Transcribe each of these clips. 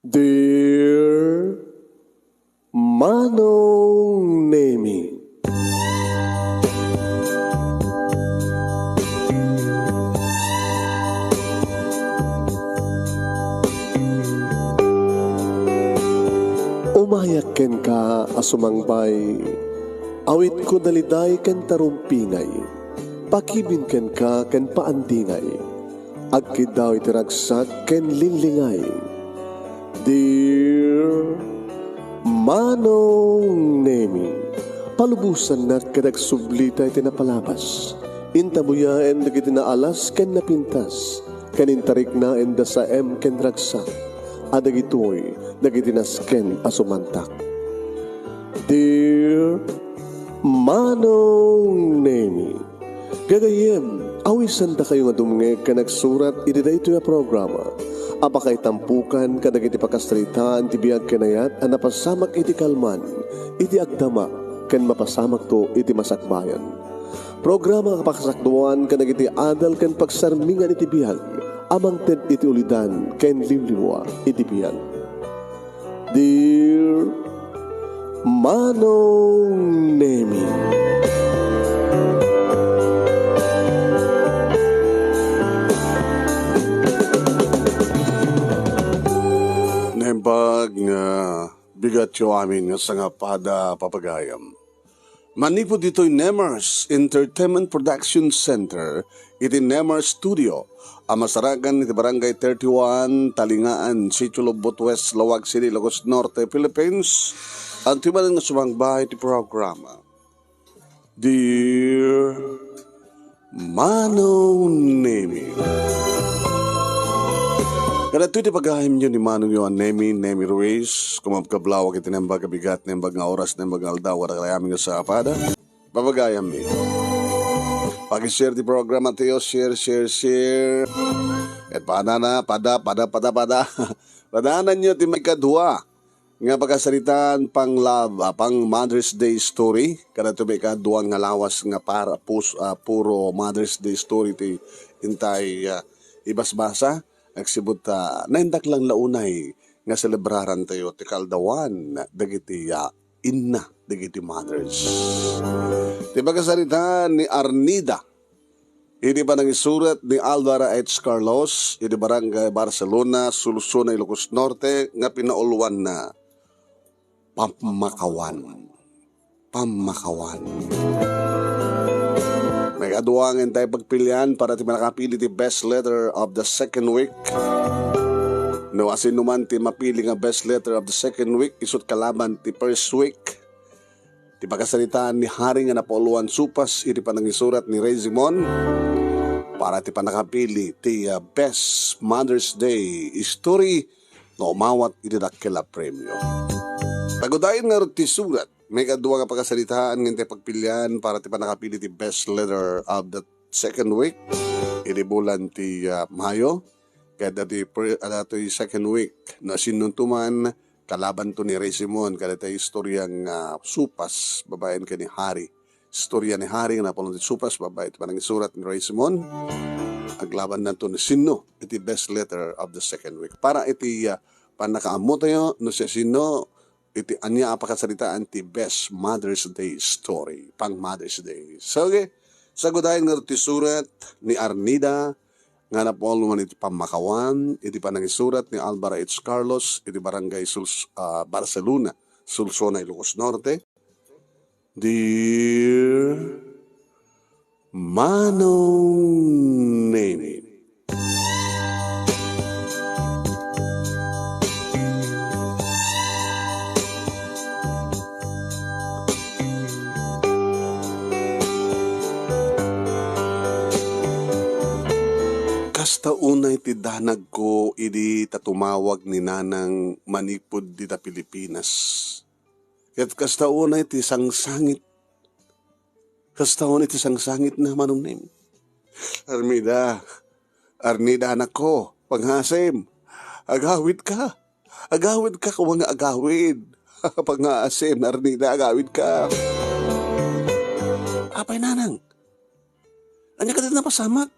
Dear Manong Nemi, umayak ken ka asumangbay, awit ko daliday ken tarumpingay, pakibin ken ka ken paandingay, agkid daw itiragsak ken linlingay. Dear Manong Nemi, palubusan na kadagsublita iti napalabas, intabuya en dagiti naalas ken napintas, kanintarik na en dasaem ken ragsak, adagitoy dagiti nasken asumantak. Dear Manong Nemi, gagayem, awisan da kayo nga dumngeg ka nagsurat iti daytoy a programa. Apakay tampukan kadagiti pakasritaan ti biag kanayat a napasamak iti kalman, iti agdama, ken mapasamak to iti masakbayan. Programa kapakasakduan kadagiti adal ken pagsarmingan iti biag, amang ted iti ulidan ken limlimwa iti biag. Dear Manong Nemi, nembag nga bigat yo amin nga sangapada papagayam. Manipod dito'y Nemers Entertainment Production Center, iti Nemers Studio, amasaragan iti Barangay 31, Talingaan, Sitio Lobot West, Lawag City, Lagos Norte, Philippines. Ang timanan nga sumangbay iti programa. Dear Manong Nemi, kada ito iti paghahim nyo ni Manong Yohan Nemi Ruiz, kumabkablawag iti nembag kabigat, nembag nga oras, nembag nga aldaw, wala kayaming nga sa apada. Papagayam ni. Pag-share di programa tayo, share. At pada. Padanan nyo ti may kadwa. Nga pagkasalitan pang love, pang Mother's Day story. Kada ito may kadwa nga lawas nga para puro Mother's Day story ti intay ibasbasa. Nagsibot naindak lang launay nga celebraran tayo ti kaldawan dagiti inna dagiti mothers. Ti pagkasalitan ni Arnida, hindi pa nang isurat ni Alvara H. Carlos, iti Barangay Barcelona, Suluson, Ilocos Norte, nga pinauluan na Pamakawan. May kaduangan tayo pagpilian para ti makapili ti best letter of the second week. No, asin naman ti mapili nga best letter of the second week, isut kalaban ti first week. Ti pagkasalitaan ni Haring nga Napoleon Supas, iti panangisurat ni Rezimon, para ti panakapili ti best Mother's Day story na umawat iti dakila premyo. Tagudayin nga ti surat, may kadua nga pagkasalitaan ng pagpilian para ti panakapili ti best letter of the second week. Iti bulan ti Mayo. Kaya dati second week na sinuntuman kalaban to ni Rezimon. Kaya dati istoryang Supas, babayan ka ni Hari. Istorya ni Hari nga napalong ti Supas, babae iti panang isurat ni Rezimon. Aglaban na to ni Sino, iti best letter of the second week. Para iti panakaamo tayo, no siya Sino, iti anya apakasalitaan ti best Mother's Day story, pang Mother's Day. So, okay, sagudahin nga ti surat ni Arnida, nga napoluman iti Pamakawan, iti panangisurat ni Alvara H. Carlos, iti Barangay Barcelona, Sulsona, Ilocos Norte. Dear Manong Nemi, kasta unay ti danag ko idi tatumawag ni Nanang manipod di ta Pilipinas. Ket kasta unay ti sangsangit. Kasta unay ti sangsangit na Manong Nemi. Arnida anak ko, panghasim. Agawid ka kung nga agawid. Panghasim, Arnida, agawid ka. Apay Nanang, anya ka din napasamak?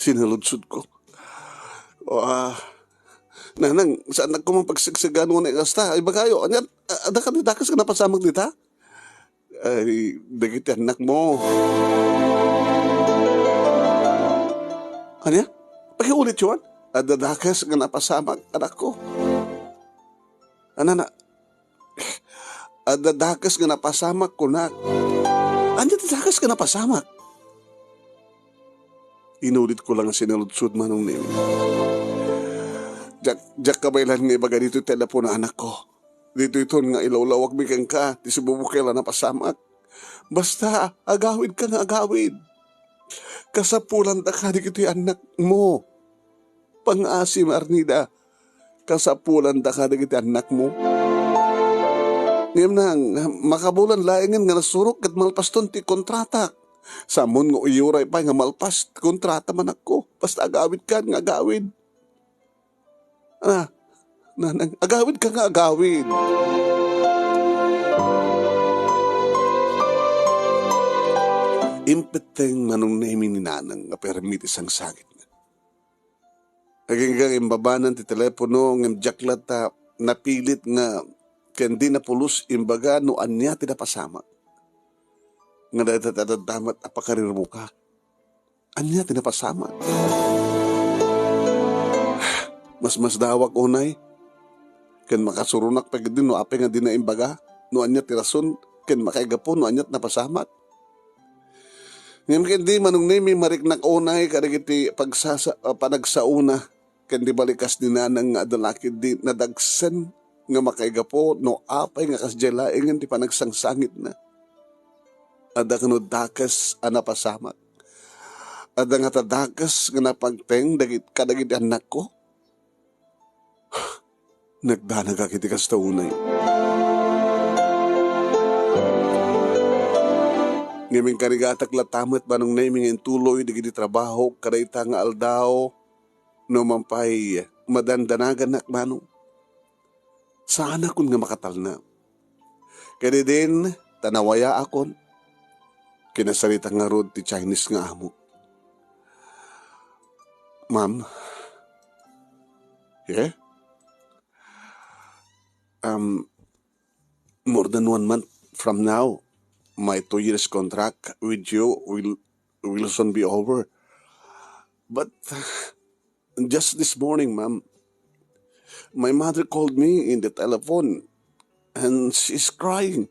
Sinaludsod ko. Nanang, saan nagkumang pagsagsagan mo na ikasta? Ay bagayo, anyan, ada ka dakas ka napasamag dita? Ay, dagiti anak mo. Anya? Pakiulit yun? Ada dakas ka napasamag, anak ko. Ana na, ada dakas ka napasamag ko na. Anya dakas ka napasamag? Inulit ko lang sinaludsud manong nimi. Jak kabaylan nga ibaga dito telepon na anak ko. Dito ito nga ilawlawag bigyan ka, di sububukela na pasamak. Basta, agawid ka nga agawid. Kasapulan ta ka di kiti anak mo. Pang-asim, Arnida. Kasapulan ta ka di kiti anak mo. Ngayon nang, makabulan laingan nga nasurok kat malpaston ti kontrata. Samon nga uyuray pa nga malpas kontrata man ako. Basta agawid ka nga agawid. Agawid ka nga agawid. Impeteng manong namin ni nanang nga permitis ang sakit na. Hanggang imbabanan ti telepono ng jaklat ta napilit nga kandi na pulos imbaga no anya ti napasama. Nga datat apakarir mo ka. Anya ti napasama. Mas dawak unay. Ken makasurunak pag din no apay nga di na imbaga. No anya ti rason ken makaigapo no anyat napasamat. Ngayon kendi manong nimi mariknak unay kadagiti panagsauna kendi balikas din nanang nga adalaki di nadagsen nga makaigapo no apay nga kasjalaingan ti panagsangsangit na. Ada kano dakas anapasamat. Ada nga tadakas nga napagteng kadagiti anak ko. Nagdanag akiti kas taunay. Ngaming karigatak latamet manong naming ang tuloy digiti trabaho kadayta nga aldaw no mampay madandanagan nak manong. Sana kun nga makatalna. Kaya din tanawaya akon kinasalita nga rod ti Chinese nga amo. Ma'am? Yeah? More than 1 month from now, my 2 years contract with you will soon be over. But just this morning, ma'am, my mother called me in the telephone and she's crying.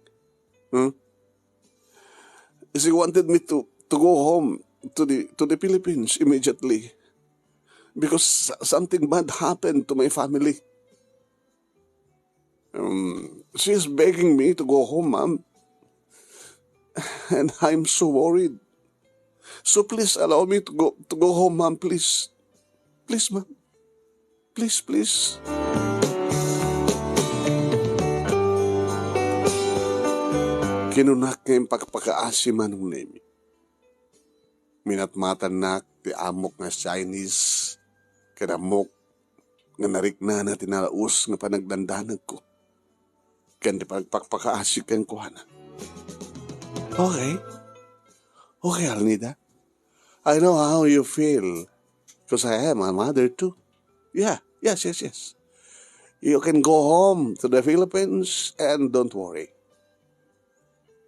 She wanted me to go home to the Philippines immediately because something bad happened to my family. She's begging me to go home, ma'am. And I'm so worried. So please allow me to go home, ma'am, please. Please, ma'am. Please, please. Kinunak ngayong pagpakaasi manong nemi. Minatmatan nak ti amok nga Chinese, kanamok nga narikna na tinalaus nga panagdandanag ko. Kan di pagpakaasi kang kuhana. Okay. Okay, Alnida. I know how you feel. Because I am a mother too. Yeah, yes. You can go home to the Philippines and don't worry.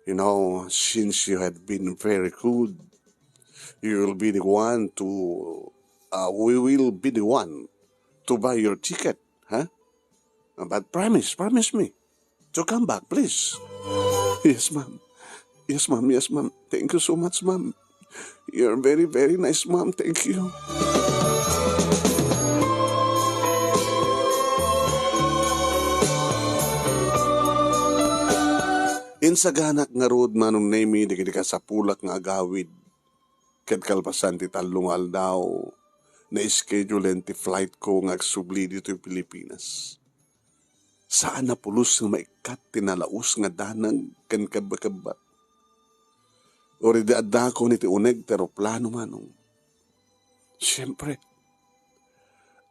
You know, since you had been very good, you will be the one to, we will be the one to buy your ticket, huh? But promise me to come back, please. Yes, ma'am. Yes, ma'am. Thank you so much, ma'am. You're very, very nice, ma'am. Thank you. Insaganak nga road manong nemi di ka sa pulak nga agawid. Ket kalpasan ti talong aldaw na schedule ti flight ko nga agsubli dito yung Pilipinas. Saan na pulos nga maikat tinalaos nga danang ken kabakaba. Ori di adda ko ni ti uneg teroplano manong. Siyempre,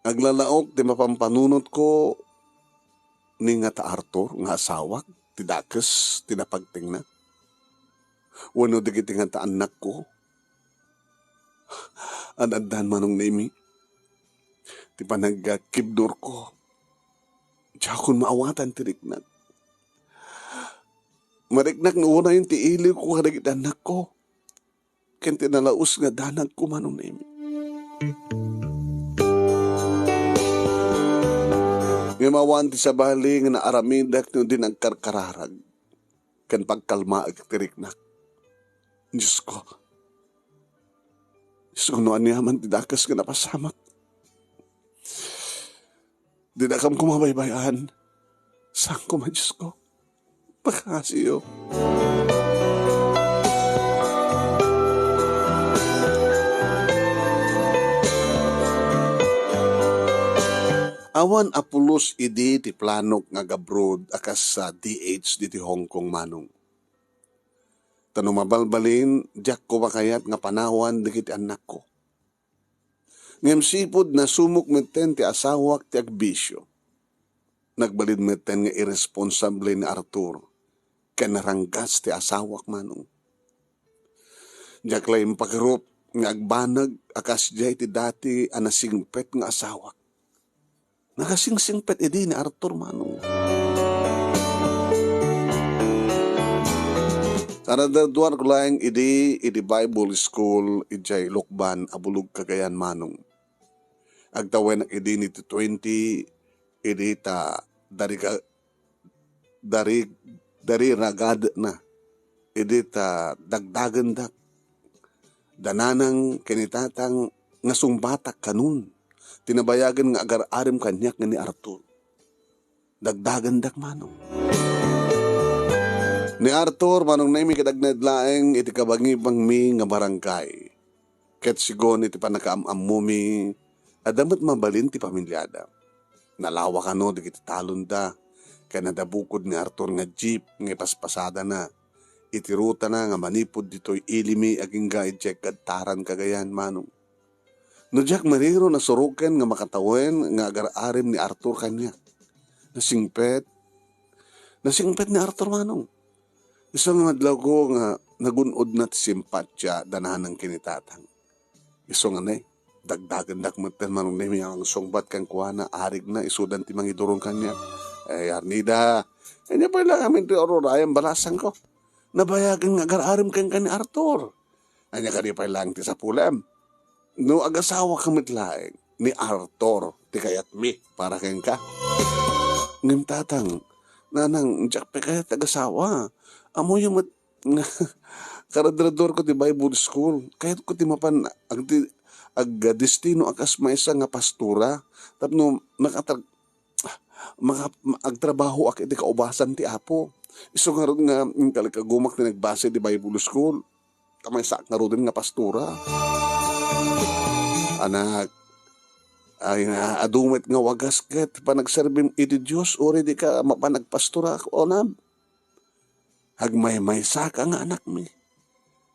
aglalaok ti mapampanunot ko ni nga ta Arthur nga asawak. Tidakes, tinapagting na. Wano digiti nga ta anak ko. Anaddan manong nemi. Ti panagkibdur ko. Diya akong maawatan tiriknak. Mariknak na una yung tiili ko karagit anak ko. Ken tinalaos nga danag ko manong nemi. Nga mawan ti sa bali nga naaramidak no din ang karkararag. Ken pagkalma ag tiriknak. Diyos ko. Diyos ko noan niyaman tidakas nga napasamak. Didakam ko mabaybayan. Saan ko man Diyos ko? Pagkasiyo. Awan apulos idi ti planok nga gabrod akas sa DH di ti Hong Kong manong. Tanong mabalbalin, diyak ko makayat nga panawan di kiti anak ko. Ngem sipod na sumuk meten ti asawak ti agbisyo. Nagbalid meten nga irresponsable ni Arthur. Kanaranggas ti asawak manong. Diyak laing pakirup nga agbanag akas jay ti dati anasingpet nga asawak. Nakasingsingpet edi ni Arthur manong. Karadaduan ko lang idi Bible School ijay Lukban abulog Cagayan manong. Agtawen idi ni 20 idi ta dari ragad na. Idi ta dagdagan dak. Dananang kinitatang nasumbatak kanun. Tinabayagan nga agar-arim kanyak nga ni Arthur. Dagdagan dak manong. Ni Arthur manong na imi kadagnadlaeng iti kabangibang mi nga barangay. Ket sigon iti panakaamamumi adamat mabalin ti pamilyada. Nalawa kano di kiti talon da. Kaya nadabukod ni Arthur nga jeep nga paspasada na. Iti ruta na nga manipod dito'y ilimi aging ga ijek kadtaran Cagayan manong. No Jack mariro na suruken nga makatawen nga agar-arim ni Arthur kanya. Nasingpet ni Arthur manong. Isang madlaw ko nga nagunod na ti simpatya danahan ng kinitatang. Isang anay, dagdagan dakmatan manong nemi ang songbat kang kuwana, arig na isudan ti mangidurong kanya. Arnida, kanya pa lang amin ti Aurora ayang balasan ko. Nabayagan nga agar-arim kang ni Arthur. Anya ka di pa lang ti sa pulam. No agasawa kamit laeng ni Arthur ti kayat mi para kang ka. Ngim tatang, nanang Jack pa kayat agasawa. Amo yung karadrador ko ti Bible School. Kayat ko ti mapan destino akas maisa nga pastura. Tapno agtrabaho ak iti kaubasan ti Apo. Iso nga ron nga kalikagumak ti nagbase ti Bible School. Kamay sak nga ron nga pastura. Anak, ay adumit nga wagas ket panagserbim iti Diyos ori di ka mapanagpastura o nab. Hagmay-may saka nga anak mi.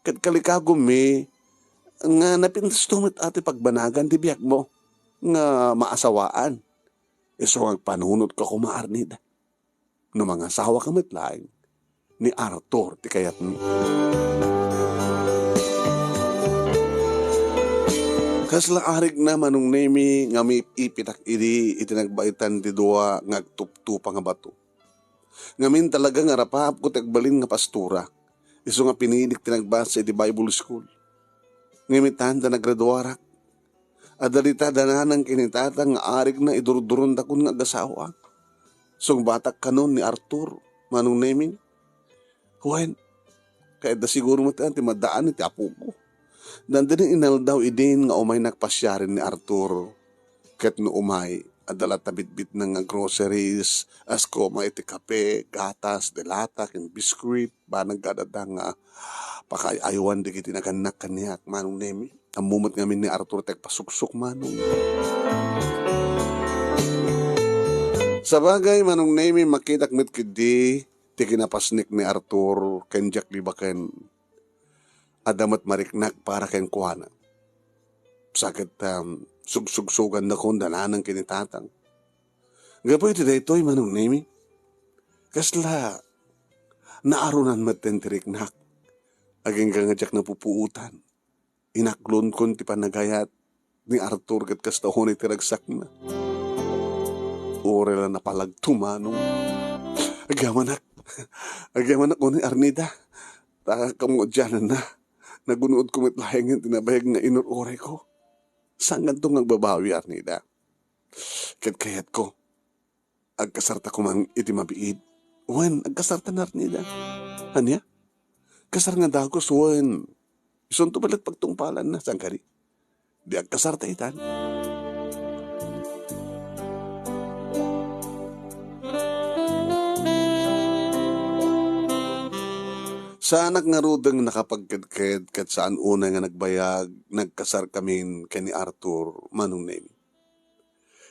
Ket kalikagom mi nga napintas tumit ati pagbanagan di biyak mo nga maasawaan. Iso ang panunod ka kumaarnida. No mga asawa kamit laing ni Arthur ti kayat mi. Kasla arig na manong nemi nga may ipitak itinagbaitan ti dua ngagtuptupa nga bato. Ngamin talaga nga rapap ko tagbalin nga pastura. Iso nga pinilik tinagbasa iti Bible School. Ngamitan da nagraduarak. Adalita dananang kinitatang nga arig na idurduron dakon nga agasawa. Song batak kanon ni Arthur manong nemi. Huwain, kaya da siguro mo ti madaan iti apo ko. Nandun inal daw idin nga umay nakpasyarin ni Arthur. Ket no umay, adala tabitbit ng groceries, asko may iti kape, gatas, delata, ken biskuit, ba nagdadada nga pakayaywan di kiti naganak kaniyak manong nemi. Amumot ngamin ni Arthur tek pasuksok manong. Sa bagay manong nemi makitak mit kidi, ti kinapasnik ni Arthur, ken Jack libaken. Adamat mariknak para ken kuana. Sakit sugsugsugan na kong dananang kinitatang. Gapoy ti daytoy manong nemi. Kasla naarunan maten ti riknak. Aging gangajak na pupuutan. Inaklon kon ti panagayat ni Arthur ket kastahon iti ragsak na. ore lang napalagto manong. Agamanak. Agamanak ko ni Arnida. Taka kamo dyan na. Nagunood ko mitlayang yung tinabayag nga inurore ko. Saan ganito nga babawi, Arnida? Kayat ko. Agkasarta ko mang iti mabiid. Wen, agkasarta na Arnida. Anya? Kasar nga dagos, wen. Isunto balat pagtungpalan na, sangkari. Di agkasarta itan. Sa anak nga rudeng nakapagkadkad kat saan una nga nagbayag, nagkasar kami kani Arthur manong name.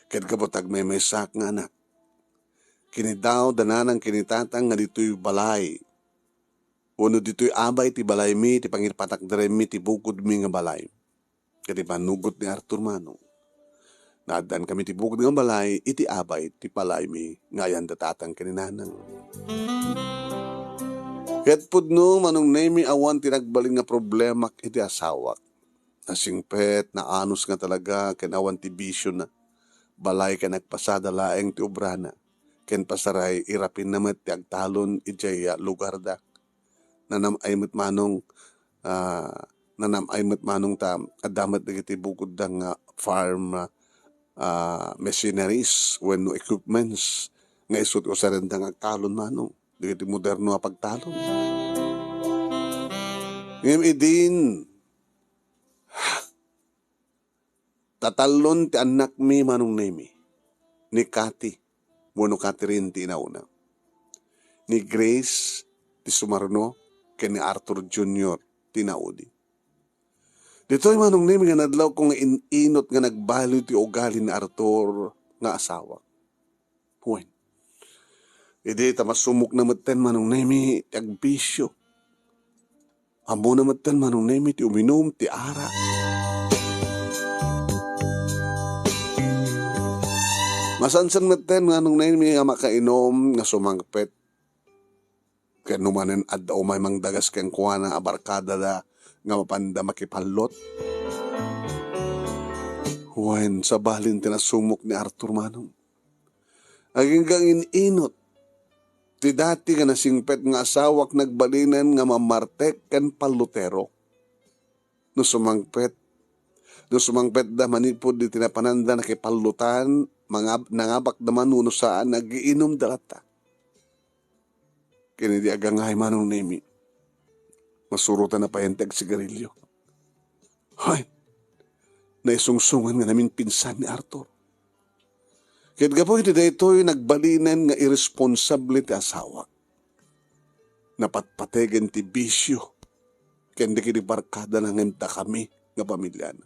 Kad kabutag may sak nga anak. Kini daw dananang kinitatang nga dito'y balay. Uno dito'y abay ti balay mi, ti pangirpatak dere mi, ti bukod mi nga balay. Kadi panugot ni Arthur manong. Naadan kami ti bukod nga balay, iti abay, ti palay mi, ngayan datatang kininanang. Ket pudno manong nemi awan tinagbaling nga problema iti asawak. Nasingpet, na anus nga talaga, ken awan ti bisyo na. Balay ka nagpasada laeng ti obrana. Ken pasaray, irapin namat ti agtalon ijaya lugar da. Nanamay met manong, ta, adamat na iti bukod da nga farm machineries, when no equipments, nga isut ko sa rendang agtalon manong. Di moderno nga pagtalon. Ngayon idin, tatalon ti anak mi manong nemi, ni Cathy, wano Catherine ti inauna, ni Grace ti Sumarno, ken ni Arthur Jr. ti naudi. Dito'y manong nemi nga nadlaw kung inot nga nagbalo ti ugali ni Arthur nga asawa. Huwen. Idi tamasumok na maten manong nemi ti agbisyo. Amo na maten manong nemi ti uminom ti ara. Masansan maten manong nemi nga makainom nga sumangpet. Kaya numanen adda umay mang dagas ken kuana abarkada da nga mapanda makipalot. Huwen sa balin tinasumok ni Arthur manong. Aging gang ininot. Ti dati nga nasingpet nga asawak nagbalinan nga mamartek ken palutero. No sumangpet da manipod di tinapananda na kay palutan, nangabak naman no saan nagiinom dalata. Kini di agangay manong nemi. Masurutan na payentag sigarilyo. Hay, naisungsungan nga namin pinsan ni Arthur. Kahit gapoy di daytoy nagbalinan nga irresponsable ti asawak. Napatpategen ti bisyo. Kendi kini barkada na ngenta kami nga pamilya na.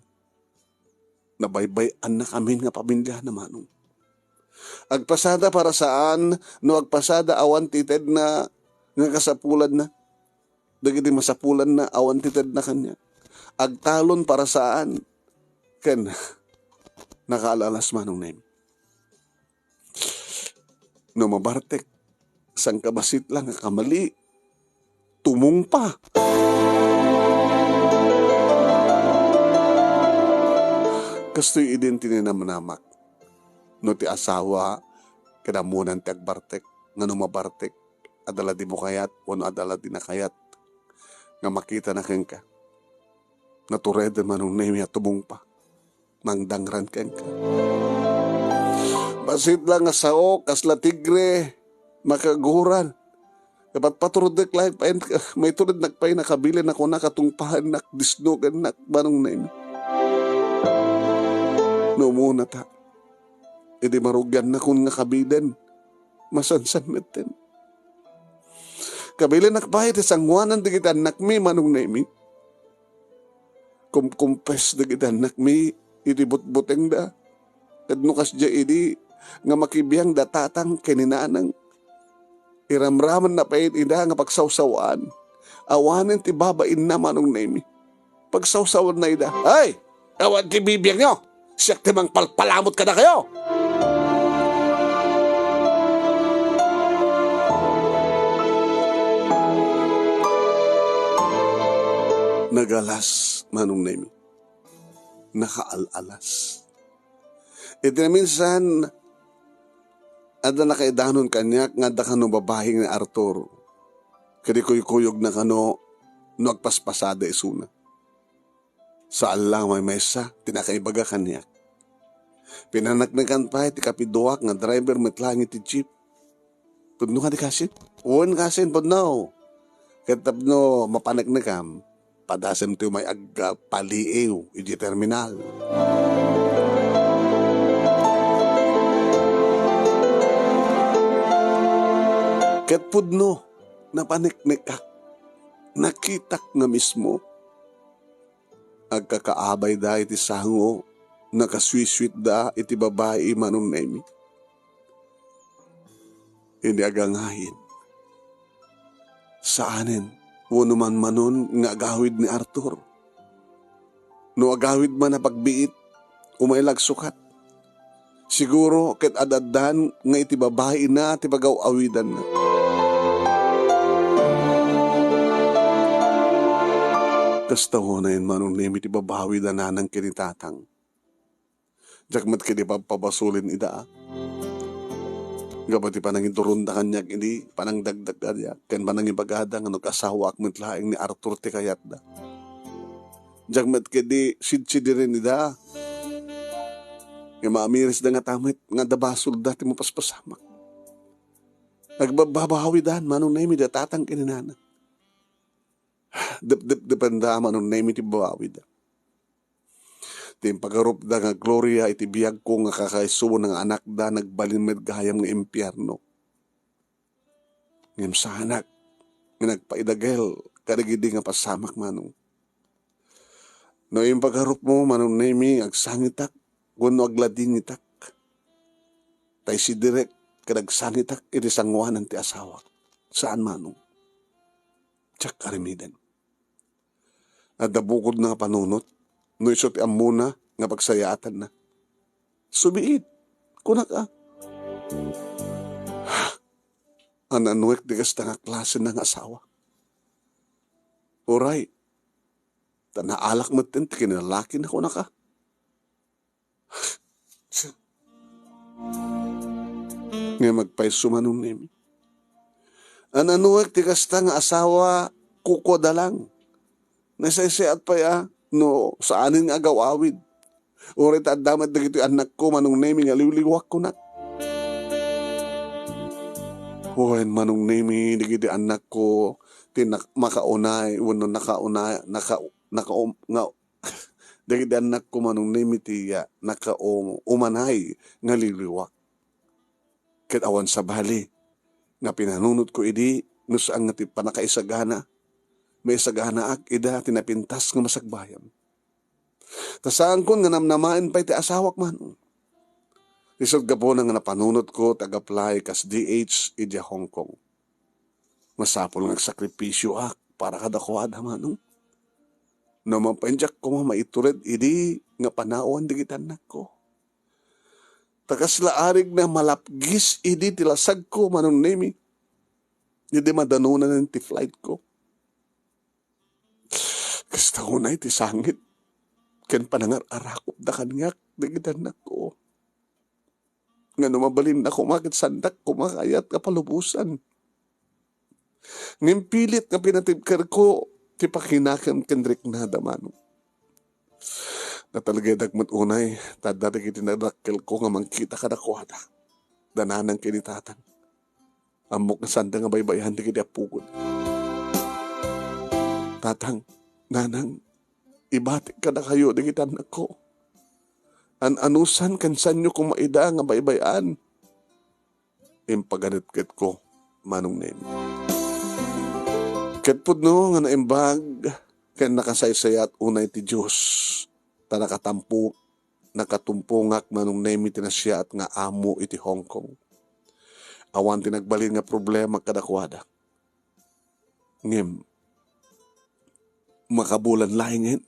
Nabaybayan na kami nga pamilya na manong. Agpasada para saan, no agpasada awan tited na nga kasapulan na. Dagiti masapulan na awan tited na kanya. Agtalon para saan, ken nakaalalas manong name. No mabartek, sang kabasit lang nga kamali, tumong pa. Kasto'y identity na manamak. No ti asawa, kadamunan ti agbartek, nga no mabartek, adala di mo kayat, wano adala di nakayat, nga makita na keng ka. Naturede manong nemi at tumong pa, mangdangran keng ka. Basit lang nga sao, kasla tigre, makaguran. Dapat paturudek lahat pa may turud nagpay nakabili na ko nakatungpahan nak disnugan nak manong nemi. No muna ta. Idi marugyan na kung nga kabilan. Masansan natin. Kabilan nakbayad isangwanan di kita anak mi manong nemi. Kumpes di kita anak mi iti butbuteng da. Kadnukas dya idi nga makibiyang datatang kininanang. Iramraman na payit ina nga pagsawsawan. Awanin ti babain na manong nemi. Pagsawsawan na ida. Ay! Awan ti bibiyang nyo! Siyak timang palpalamot ka na kayo! Nagalas manong nemi. Nakaalalas. Ito na minsan, At na nakaidanon kanya nga da kano babahing ni Arthur. Kadi kuyog na kano no agpaspasada isuna. Sa Allah may mesa, tinakaibaga kanya. Pinanaknakan pa iti kapiduak nga driver metlangi ti jeep. Tudno ka di kasin? Uwan kasin, podno. Katapno mapanaknakam, padasem ti may agpaliiw iti terminal. Ket pudno, napaniknikak, nakitak nga mismo. Agkakaabay da iti sango, nakaswiswit da iti babae manong Nemi. Hindi agangahin. Saanin, wano man manon nga agawid ni Arthur. No agawid man na pagbiit, umailag sukat. Siguro ket adadan nga iti babae na iti pagaw-awidan na. Kastaho na yun manong Nemi iti babawi da nanang kinitatang. Jakmat kini papabasulin ida. Gabati panang iturunda kanya ini panang dagdag kanya. Ken panang ibagada nga nagkasawa akmet laing ni Arthur ti kayat da. Jakmat kini sidsid rin ida. Nga maamiris da nga tamit nga dabasul dati mo paspasamak. Nagbabawi dan manong Nemi da tatang kininana. Dependa manong Nemi ti babawi da. Tim pagarup da nga Gloria iti biyag ko nga kakaisubo ng anak da nagbalin med gayam nga impyerno. Ngem sa anak nga nagpaidagel karigidi nga pasamak manong. No yung pagarup mo manong Nemi agsangitak kuno agladinitak. Tay si direk kadagsangitak iti sangwanan ti asawa. Saan manong? Tsak karimidan. At dabukod na panunot, no isot amuna nga pagsayatan na. Subiit, kunak ka. Ananuek di kasta nga klase ng asawa. Oray, tanaalak mo tin, kinalaki na kunak ka. Nga magpaisumanong Nemi. Ananuek di kasta nga asawa, kuko dalang. Nasaysayat pa ya, no, saanin nga agawawid. Urit at damat na gito anak ko, manong Nemi nga liwliwak ko na. Huwain manong Nemi, di gito anak ko, makaunay, wano nakaunay, di gito anak ko manong Nemi tiya, umanay nga liwliwak. Ket awan sa bali, nga pinanunod ko idi, nusang nga panakaisagana, may sagana ak ida tinapintas nga masagbayan. Tasaan ko nga namnamain pa iti asawak man. Isod ka po nga napanunot ko tagaplay kas DH iti Hong Kong. Masapol nga sakripisyo ak para kadakwad manong. No mapanjak ko maitured idi nga panawan di kitanak ko. Takaslaarig na malapgis idi tilasag ko manong Nemi. Hindi madanunan ng ti flight ko. Kasta ko na iti sangit. Ken panangar arakop da kanyak. Digitan na ko. Nga numabalin na kumakit sandak kumakayat kapalubusan. Ngimpilit nga pinatibkar ko. Ti pakinakan kendrik na damano. Na talaga dagmat unay. Tadadag iti nadakkel ko nga mangkita kadakwada. Dananang kinitatan. Amok na sanda nga baybayan di kiti apugod. Tatang. Nanang, ibatik ka na kayo, digitan na ko. Anusan kansan nyo kumaida nga baybayan. Impaganit-ket ko, manong Nemi. Ket pudno nga naimbag, kaya nakasaysayat unay ti Diyos. Ta nakatumpungak manong Nemi tinasya at nga amo iti Hong Kong. Awan tinagbalin nga problema kadakwada. Ngem, makabulan lahingin.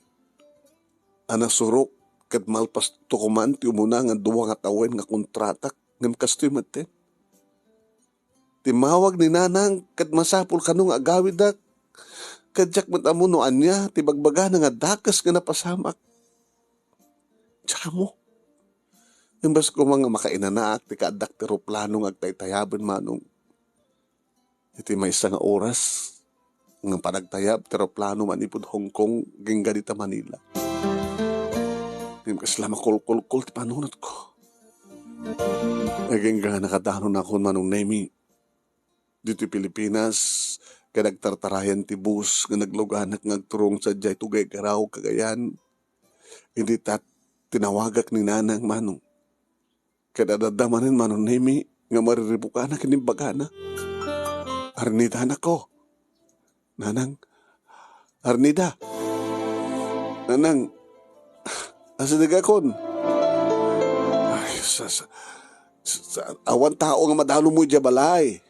Anasurok kat malpas tukuman ti umuna nga duwa nga tawen nga kontratak ngem kastoy maten. Timawag ni nanang kat masapul kanong agawid dak. Kadyak matamunoan niya ti bagbaga nga dakas nga napasamak. Tsaka mo. Imbas ko mga makainanak, ti kaadak ti roplano nga agtaytayaban manong. Iti may isa nga oras, ng panagtayab, ti roplano manipod Hong Kong, gingga dita Manila. Ngayon kasla makulkulkul ti panunot ko. Gingga nakadanon ako manong Nemi. Dito Pilipinas, kaya nagtartarayan ti bus, nga nagluganak ngagturong sa jay tugay garaw kagayan. Hindi tinawagak ni nanang manong. Kaya dadamanin manong Nemi, nga mariribuka na kinimbaga na. Arnida na ko. Nanang, Arnida. Nanang, asadagakon. Ay, awan tao nga madalo mo dya balay.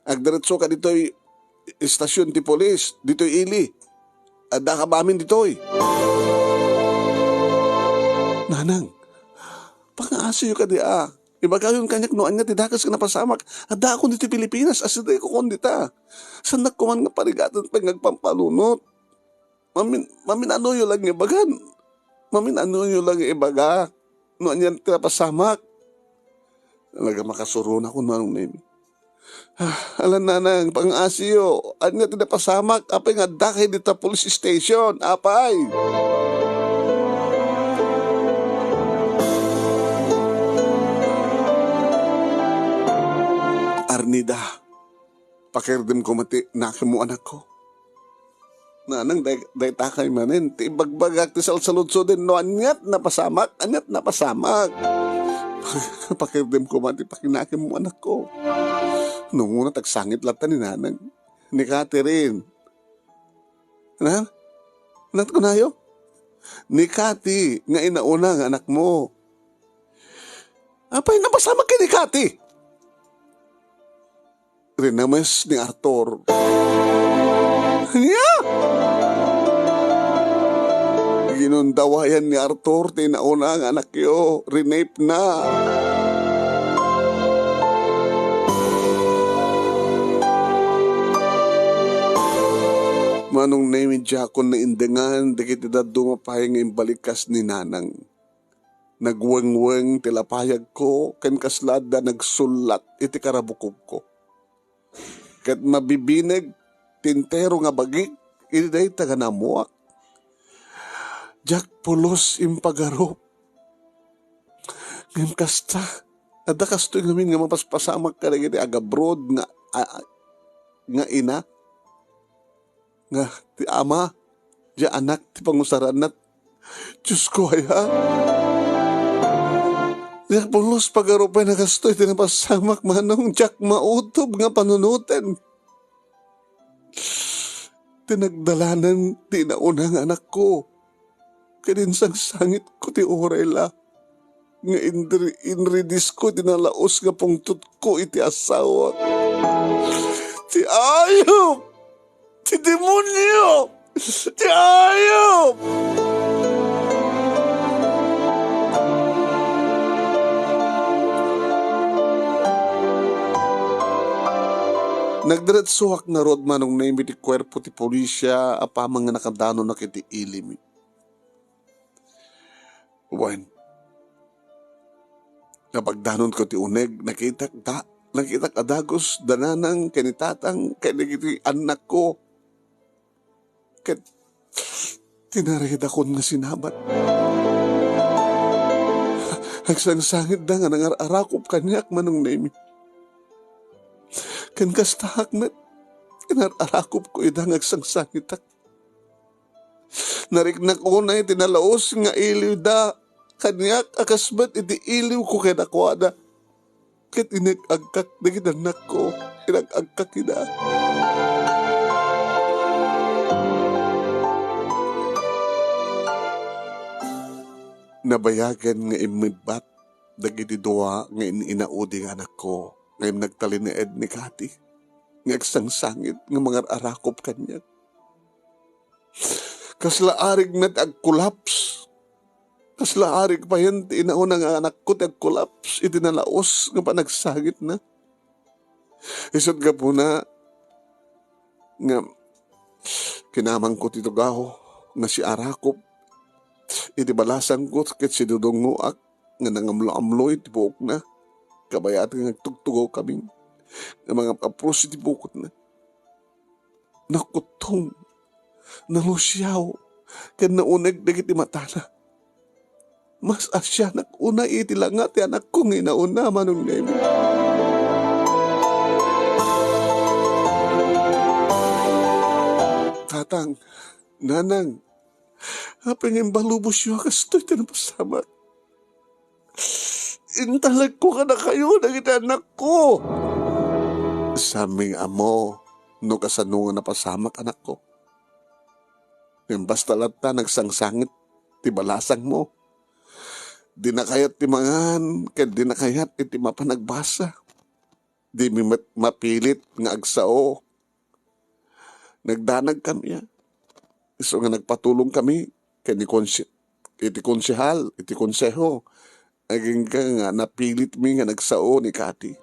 Agdiretso ka dito'y istasyon ti polis, dito'y ili. Ada ka ba amin dito'y? Nanang, pang-aasyo ka di Iba kayon kanyak noan nga tidakas ka napasamak. Ada ako dito Pilipinas, asiday ko kondita. San nagkuman nga parigatan pa ngagpampalunot. Mamin ano yun lang ibagan. Mamin ano yun lang ibaga. Noan yan tinapasamak. Talaga makasuro na ko noong name. Alam nanang, pang-asyo. Ano nga tinapasamak. Apay nga dakay dito police station. Apay. Arnida, pakirdim ko mati, mo anak ko. Nanang, day takay manin, ti bagbagak ti salsaludso din, no, anyat napasamak. Pakirdim ko mati, pakinakim mo anak ko. Nung una, tagsangit lata ni nanang, ni Catherine. Nat ko na yo? Ni Cathy, nga inauna nga anak mo. Apay, napasamak kay ni Cathy. Rinames ni Arthur. Niya! Ginundawayan ni Arthur, tinauna ang anak yo, rinape na. Manong name Jakon na indengan, dikit edad dumapay ng imbalikas ni nanang. Nagweng-weng tilapayag ko, ken kaslada nagsulat, iti karabukob ko. Kat mabibinag, tintero nga bagik, iniday taga namuak. Jak pulos impagarop. Ngayon kasta, ada kasto ngamin nga mapaspasamak ka na gini, agabrod nga ina, nga ti ama, di anak, ti pangusaranat. Diyos ko ay Jak pulos pagaropay na kastoy, tinapasamak manong jak mautob nga panunutan. Tinagdalanan, tinaunang anak ko. Kaninsang sangit ko ti orela. Nga inridis ko, tinalaos nga pungtut ko iti asawa. Ti ayop! Ti demonyo! Ti ayop! Nagdiretsuhak na rod manong name ti kwerpo ti polisya apamang nga nakadano na kiti ilimi. Wan. Napagdanon ko ti uneg, nakitak adagos dananang kanitatang kanigiti anak ko. Kat tinarida ko nga sinabat. Agsangsangit da nga nangarakop kanyak manong name. Kan kastahak na inarakop ko idang agsangsangitak. Nariknak ko na tinalaos nga iliw da kanyak akasbat iti iliw ko kinakwada. Kat inagagkak na ginanak ko, inagagkak ina. Nabayagan nga imibat dagiti dua nga inaudi nga anak ko. Ngayon nagtalin ni Ed ni Cathy. Ngagsang sangit nga mga arakop kanya. Kaslaarig na ag-collapse. Kaslaarig pa yan, inauna nga anak ko ag-collapse. Itinalaos nga panagsagit na. Isot ka po na nga kinamang ko tito gaho nga si arakop. Itibalasan ko ket si dudong nguak. nga nangamlo-amloy tibuok na. Kabayat nga nagtugtugaw kami nga mga kaprosi tibukot na. Nakutong, nalusyaw, kan naunag dagiti matana. Mas asya nakuna iti lang ti anak kong inauna manong nemi. Tatang, nanang, hapeng balubos yung kastoy tinapasamat. Intalag ko ka na kayo ng anak ko. Saming amo, no kasanungan na pasamak anak ko. Yung basta lata nagsangsangit, tibalasang mo. Di na kayat timangan, kaya di na kayat iti mapanagbasa. Di mi mapilit nga agsao. Nagdanag kami ya. So nga nagpatulong kami, kaya iti konsehal, iti konseho. Aging ka nga napilit mi nga nagsao ni Kati.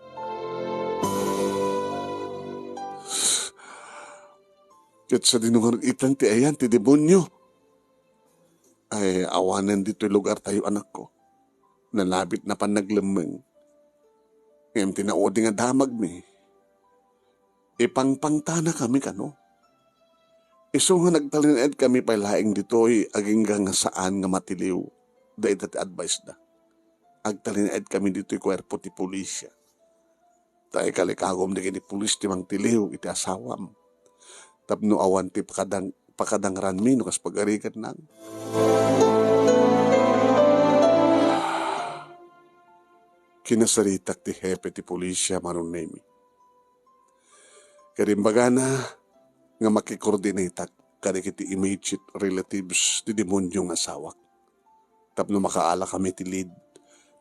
Kat sa dinungan itan ti ayan, ti demonyo. Ay awanan dito'y lugar tayo anak ko. Nalabit na panaglamang. Ngayon tinaodi nga damag mi. Ipangpangtana kami kano. Iso nga nagtalinad kami palaing dito'y aging nga saan nga matiliw. Dahil dati advice na. Agtalinad kami dito'y kwerpo ti pulisya. Dahil kalikagom na kini pulis ti mang tiliw iti asawam. Tapno awan ti pakadangran mi no kas pagarikat nang. Kinasaritak ti hepe ti pulisya manon nemi. Karimbaga na nga makikoordinatak kadikiti immediate relatives ti demonyong asawak. Tapno makaala kami ti lead.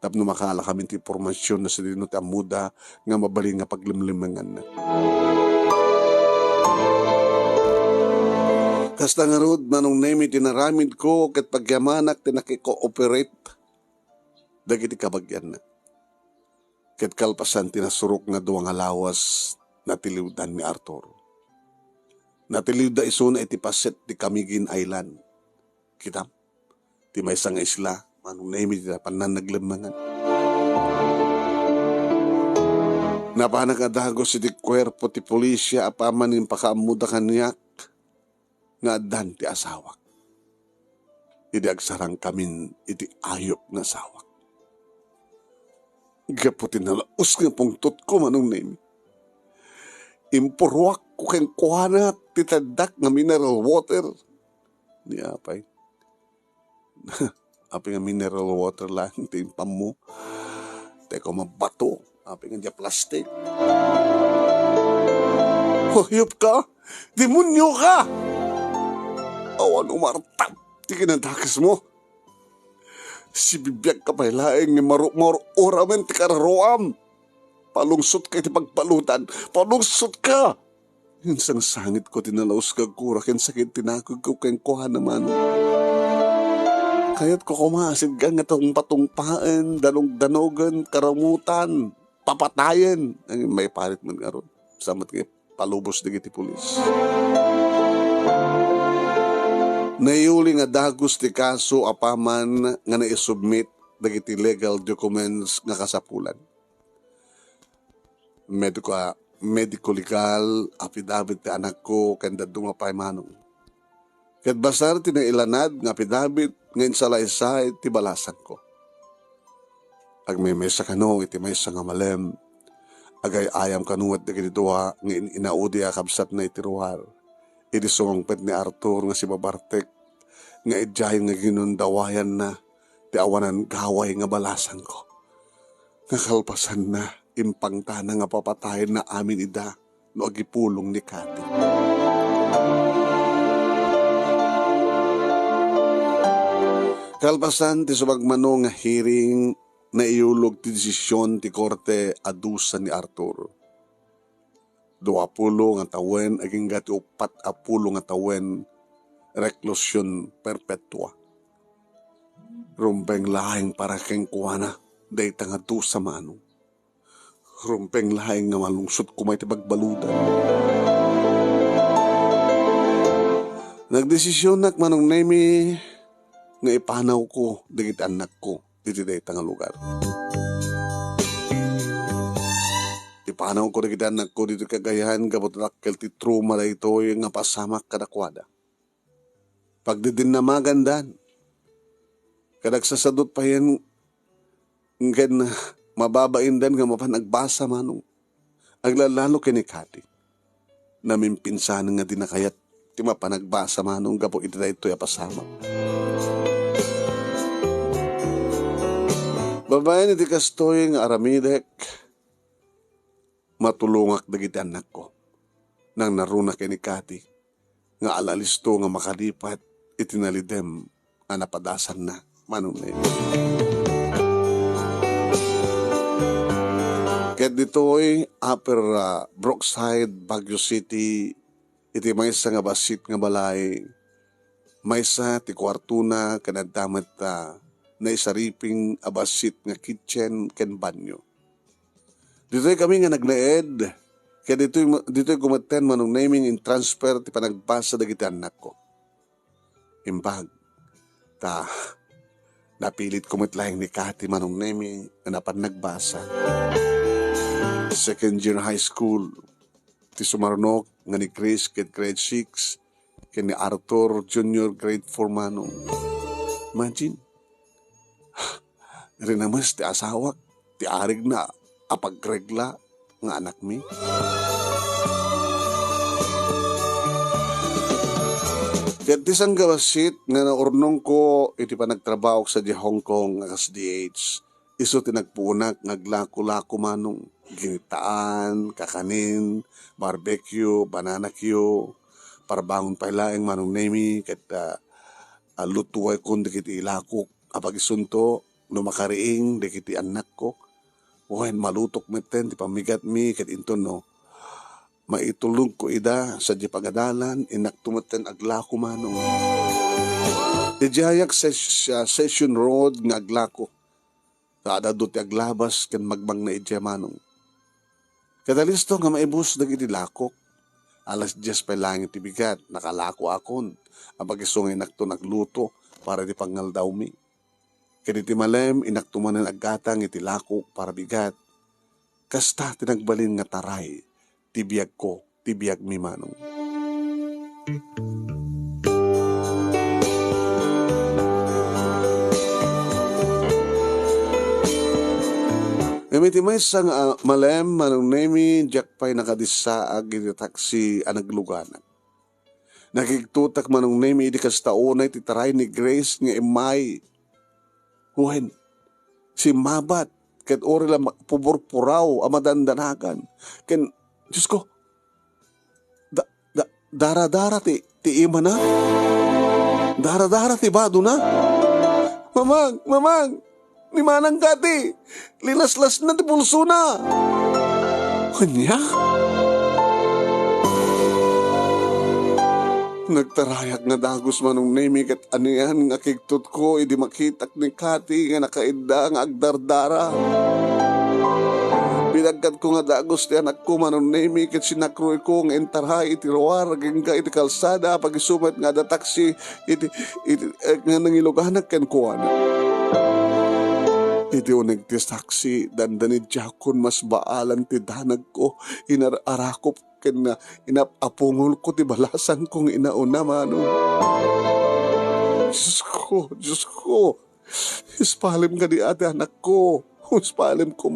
Tapno makaala kami ti informasyon na sa dino ti amuda nga mabaling nga paglimlimangan na. Kasta nga rod, manong nemi tinaramid ko kat pagyamanak tinakiko-operate. Dagiti kabagyan na. Kat kalpasan tinasurok nga duwang alawas na tiliwdan ni Arturo. Natiliwda iso na iti paset ti Camiguin Island. Kitam, ti may isang isla, manong nemi tinapanan naglemangan. Napanakadagos iti kwerpo ti pulisya apaman yung pakaamuda kanyak nga dan ti asawak. Idi agsarang kamin iti ayop nga asawak. Gaputi na laos nga pungtot ko manong nemi. Impurwak ko keng kuhana ti tadak nga mineral water. Di apay. Apay nga mineral water lang ti impam mo. Teko mabato. Apay nga diya plastic. Hayop ka! Demonyo ka! Awan umartap, di kinadakas mo. Si bibiyag ka pa ilaing, marumor oramen ti kararoam. Palungsot ka iti pagpalutan, palungsot ka. Yun sang sangit ko tinalaos kag kura, ken sakit tinakog ko ken kuha naman. Kaya't ko kumasid ka nga tong patungpaan, danog-danogan, karamutan, papatayan. Ang may parit man nga ron. Samat kayo palubos na iti pulis. Naiuli nga dagos ti kaso apaman nga naisubmit dagiti legal documents nga kasapulan. Medical legal affidavit ti anak ko kanda dumapay manong. Ket basar ti nailanad nga affidavit nga insalaysay ti balasan ko. Agmemesa kano iti maysa nga malem. Agay ayam kanuwat dagiti duwa nga inaudi a kabsat na iti ruwar. Idi sumangpet ni Arthur nga si Babartek nga idjay nga ginundawayan na ti awanan gaway nga balasan ko. Nga kalpasan na impangtana nga papatayin na amin ida no agipulong ni Kati. Kalpasan ti subagmano nga hearing na iulog ti desisyon ti korte adusa ni Arthur. 20 nga tawen aging gati 40 nga tawen reklusyon perpetua. Rumpeng lahing para keng kuwana day nga dusa manong. Rumpeng lahing nga malungsot kumay ti bagbaludan. Nagdesisyon nak manong nemi nga ipanaw ko dagiti anak ko iti day nga lugar. Ipanaw ko na kita anak ko dito Cagayan, kapot rakkel ti truma na ito yung nga pasamak kadakwada. Pagdidinamagan dan, kadagsasadot pa yan, nga mababain dan nga mapanagbasa manong, aglalalo kinikati, namimpinsan nga dinakayat, ti mapanagbasa manong, gapo ito na ito yung pasamak. Babae ni ti kastoy nga aramidek, matulungak dagiti anak ko, nang naruna kinikati, nga alalisto nga makalipat, itinalidem, nga napadasan na, manong na ito. Ket ditoy upper Brookside, Baguio City, iti maysa nga basit nga balay, maysa ti kwartuna kanadamat na isariping abasit nga kitchen ken banyo. Ditoy kami nga naglaed, kaya ditoy kumaten manong naming in transfer ti panagbasa dagiti anak ko. Imbag, napilit kumitlaing ni Kati manong naming nga napan nagbasa. Second year high school, ti sumarnok nga ni Chris ket grade 6, ken ni Arthur Junior grade 4 manong. Imagine, rinamas ti asawak, ti arig na apagregla nga anak mi. Ket ti sang gawasit nga naurnong ko iti panagtrabaho sa di Hong Kong nga SDH, iso ti nagpunak ngaglako-lako manong ginitaan, kakanin, barbecue, banana Q, parbangon pa ilaeng manong nemi, ket lutuay kun dikiti ilakok, apag isunto, no makariing dikiti anak ko, uhain malutok meten, ti pamigat mi, ket into no, maitulog ko ida, sa di pagadalan, inak tumeten aglako manong. Ijayak Session Road nga aglako, kada do ti aglabas, ken magbang na idya manong. Kadalisto nga maibus dagiti lakok, alas 10 pa lang iti bigat, nakalako akon, apag isungay nakto nagluto, para di pangal daw mi. Kaditi malem, inaktumanan aggatang iti lakok para bigat, kasta tinagbalin nga taray, tibiyag ko, tibiyag mi manong. Imiti may sang malem manong nemi jakpay nakadisaag iti taksi anagluganan. Nakiktutak manong nemi iti kastaunay ti taray ni Grace nga imay. Huwen, si mabat ket ori lang pupurpuraw amadandanagan. Ken Diyos ko, dara-dara ti ima na. Dara-dara ti bado na. Mamang, ni manang Kati, linaslas na ti pulso na. Kanya? Nagtarayak nga dagos manong nemi ket aniyan nga kigtot ko, idi makitak ni Kati nga nakaida nga agdardara. Pinagkat ko nga dagos ti anak ko manong nemi ket sinakroy ko nga entarhay iti ruwar agengga iti kalsada pagisumet nga da taksi iti nga nangiluganak ken kuana. Iti uneg ti taksi dandanid jakon mas baalan ti danag ko inarakop ken na inapapungol ko ti balasan kong inauna manong. Diyos ko, ispalim ka di ate anak ko, ispalim ko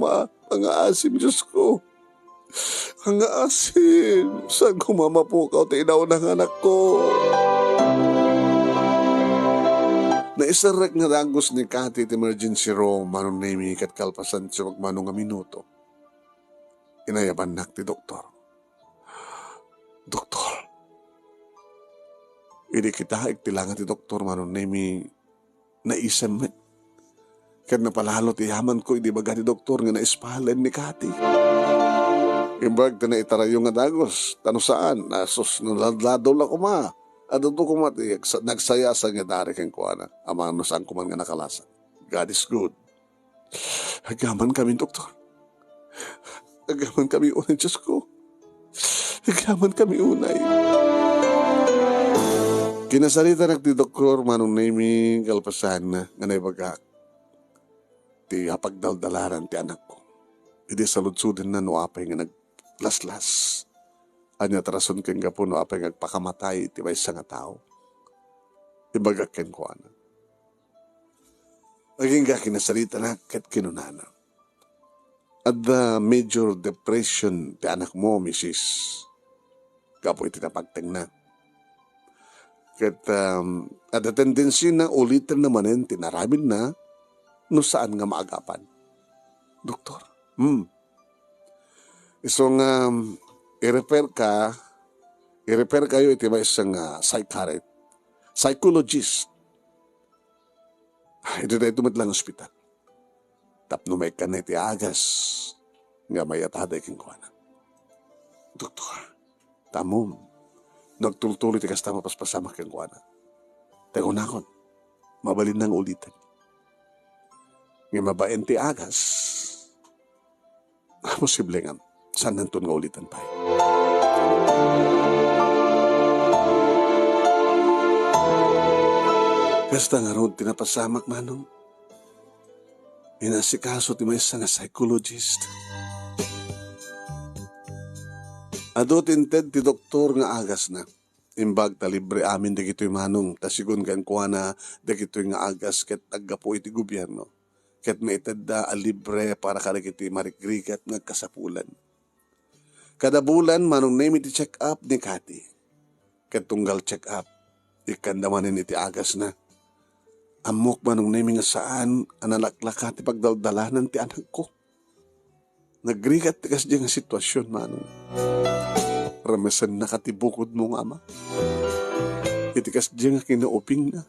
ang asim, Diyos ko. Ang asim, saan kumamapukaw ti inaunang anak ko. Naisarek nga dagos ni Kati ti emergency room, manong nemi kat kalpasan siya magmanong nga minuto. Inayaban nak ti doktor. Doktor, hindi kita iktilangan ti doktor, manong nemi naisem met. Kat napalalo ti yaman ko, hindi baga ti doktor nga naispalen ni Kati. Imbag na itarayo nga dagos, tano saan, nasos naladlado lang kuma. At ito kumati, nagsaya sa nga dari kang kuana, ama no saan kuman nga nakalasa. God is good. Agaman kami, doktor. Agaman kami unay, Diyos ko. Agaman kami unay. Kinasalita nagti doktor, manong naming kalpasan nga naibagak. ti hapagdaldalaran ti anak ko. Idi saludsudin na no apay nga naglaslas. Anya tarason ken gapo no apay nga pakamatay ti maysa nga tao. Ibagak ken ko ana. Aging ga kinasalita na ket kinunana. At the major depression ti anak mo, Mrs. Gapo iti napagteng na. Ket at the tendency na ulitin naman tinaramin na no saan nga maagapan. Doktor, isong i-refer kayo iti may isang psychologist. Ito na ito lang ospital. Tapno may kanay ti agas nga may ataday king kuwana. Doktor, tamom, nagtultuloy ti kastama paspasama king kuwana. Tagunakon, mabalin ng ulitan. Nga mabaen ti agas, posible nga, saan nantun nga ulitan pa. Kasta nga ron, tinapasamak manong. Inasikaso ti may isang psychologist. Adot inted ti doktor nga agas na. Imbag ta libre amin dagitoy manong. Tasigon kan kuha na dagitoy nga agas ket aggapo iti gobyerno. Ket maited da a libre para kadagiti marikrikat nga kasapulan. Kada bulan manong name iti check up ni Kati. Ket tunggal check up. Ikandamanin iti agas na. Amok manong name nga saan analaklaka ti pagdaldalanan ti anak ko. Nagrigat ti kasdi nga sitwasyon manong. Ramesan na katibukod mo nga ama. Iti kasdi nga kinauping na.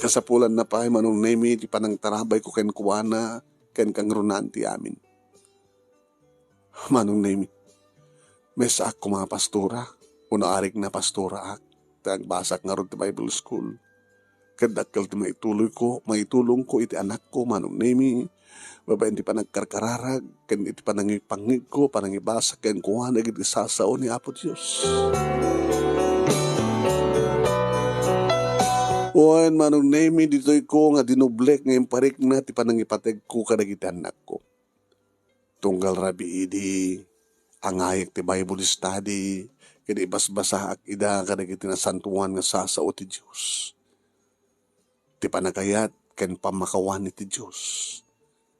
Kasapulan na pa manong name ti panang tarabay ko ken kuwana ken kang runan ti amin. Manong name. May saak ko mga pastora. Unaarik na pastora ak. Tagbasak nga ron ti Bible School. Kadakkel ti maitulong ko iti anak ko manong name. Babaen ti panagkarkararag, ken iti panangipangig ko, panangibasak, ken kuhan agit isasao ni Apo Diyos. Uwan manong name, dito'y ko nga dinoblek ngayon parik na ti panangipateg ko kadagiti anak ko. Tunggal rabi idi, angayek ti Bible study, ken ibasbasaak ida kadagiti nasantuan nga sasao ti Diyos. Ti panagayat, ken pamakawan ti Diyos.